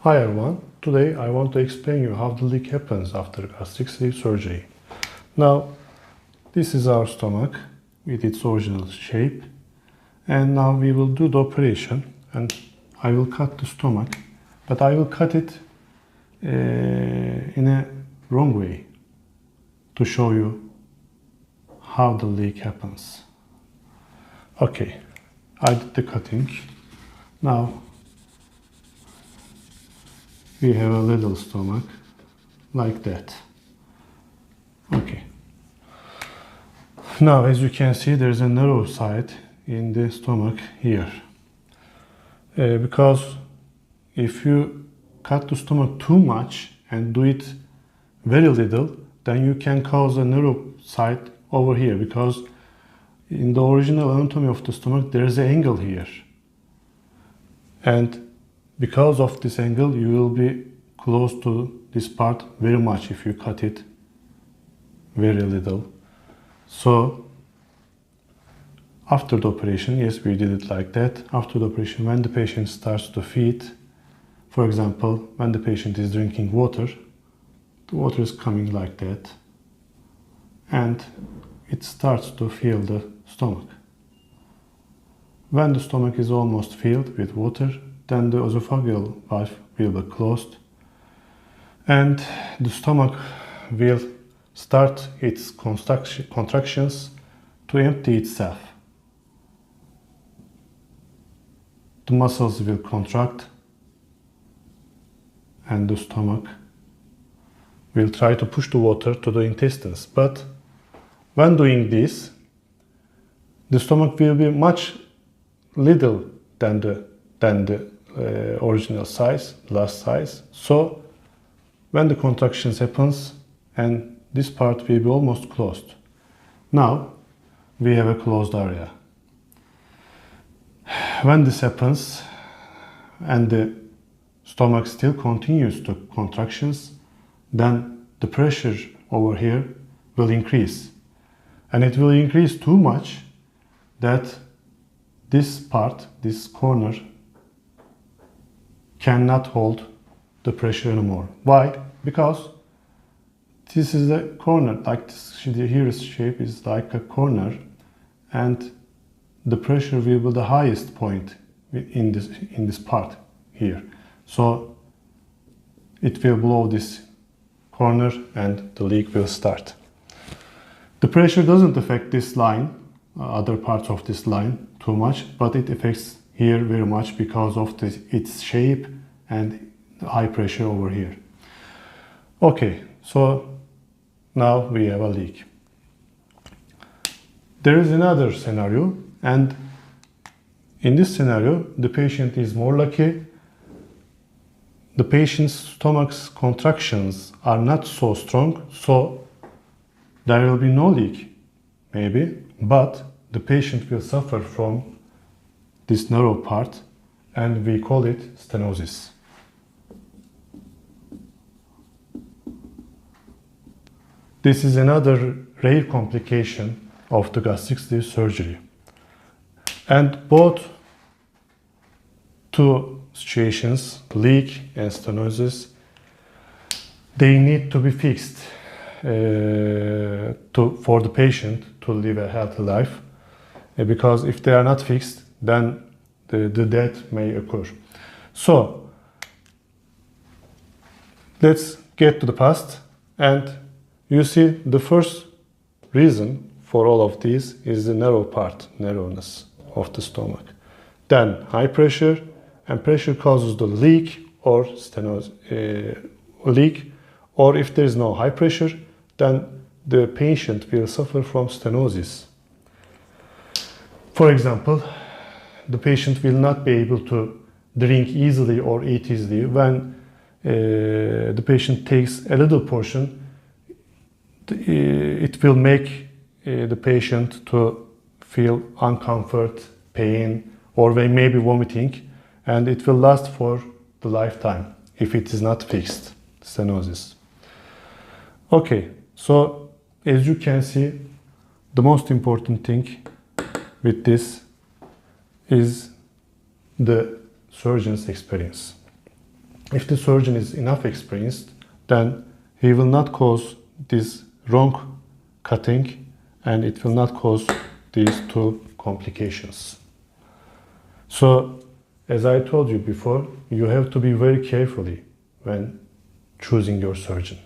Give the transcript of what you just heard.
Hi everyone, today I want to explain you how the leak happens after gastric sleeve surgery. Now, this is our stomach with its original shape, and now we will do the operation and I will cut the stomach, but I will cut it in a wrong way to show you how the leak happens. Okay, I did the cutting. Now we have a little stomach like that. Okay. Now, as you can see, there's a narrow side in the stomach here. Because if you cut the stomach too much and do it very little, then you can cause a narrow side over here, because in the original anatomy of the stomach there is an angle here. And because of this angle, you will be close to this part very much if you cut it very little. So after the operation, yes, we did it like that. After the operation, when the patient starts to feed, for example, when the patient is drinking water, the water is coming like that, and it starts to fill the stomach. When the stomach is almost filled with water, then the esophageal valve will be closed and the stomach will start its contractions to empty itself. The muscles will contract and the stomach will try to push the water to the intestines. But when doing this, the stomach will be much little than the original size, last size. So when the contractions happens, and this part will be almost closed. Now we have a closed area. When this happens and the stomach still continues to contractions, then the pressure over here will increase, and it will increase too much that this part, this corner, cannot hold the pressure anymore. Why? Because this is a corner, like this, here shape is like a corner, and the pressure will be the highest point in this part here. So it will blow this corner and the leak will start. The pressure doesn't affect this line, other parts of this line too much, but it affects here very much because of its shape and the high pressure over here. Okay, so now we have a leak. There is another scenario, and in this scenario the patient is more lucky. The patient's stomach's contractions are not so strong, so there will be no leak, maybe, but the patient will suffer from this narrow part, and we call it stenosis. This is another rare complication of the gastric sleeve surgery. And both two situations, leak and stenosis, they need to be fixed for the patient to live a healthy life, because if they are not fixed, then the death may occur. So let's get to the past, and you see the first reason for all of these is the narrowness of the stomach. Then high pressure, and pressure causes the leak or leak, or if there is no high pressure, then the patient will suffer from stenosis. For example, the patient will not be able to drink easily or eat easily. When the patient takes a little portion, it will make the patient to feel uncomfort, pain, or they may be vomiting, and it will last for the lifetime if it is not fixed, stenosis. Okay, so as you can see, the most important thing with this is the surgeon's experience. If the surgeon is enough experienced, then he will not cause this wrong cutting and it will not cause these two complications. So, as I told you before, you have to be very carefully when choosing your surgeon.